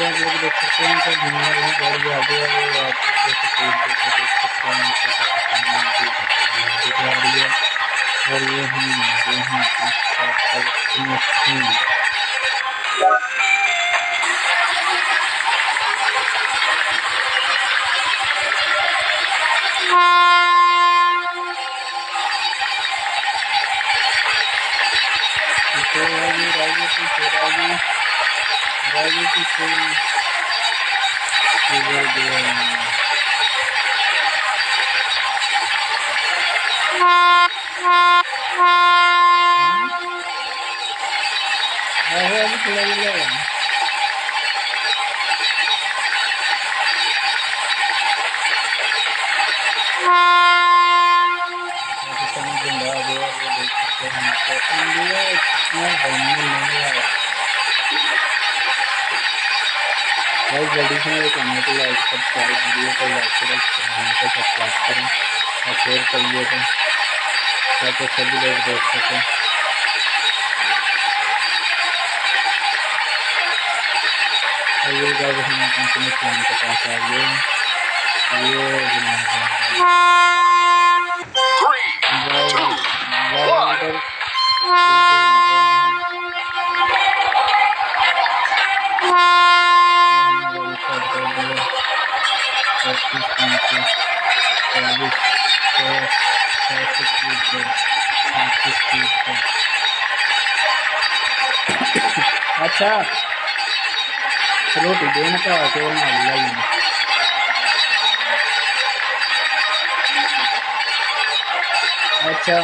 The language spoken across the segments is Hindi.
आप लोग देख सकते हैं कि हमारे यहाँ गाड़ी आगे है वो आपको देख सकते हैं दिखा रही है। और ये हम यहाँ जल्दी से मेरे चैनल को लाइक सब्सक्राइब वीडियो को लाइक करें, चैनल को सब्सक्राइब करें और शेयर करिएगा ताकि सभी लोग देख सकें। और ये जब हम अपने प्लान के पास आ गए ये अच्छा रोटी देने का तो ना अच्छा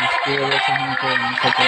इसकी वजह से हमको नहीं पता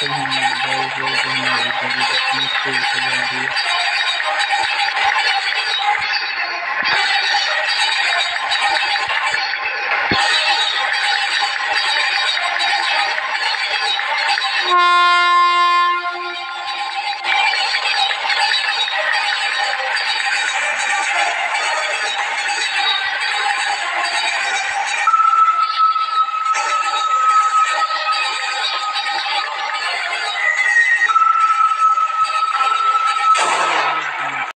सकते हैं गाइस, जो हमारी गाड़ी कितनी स्पीड से जा रही है।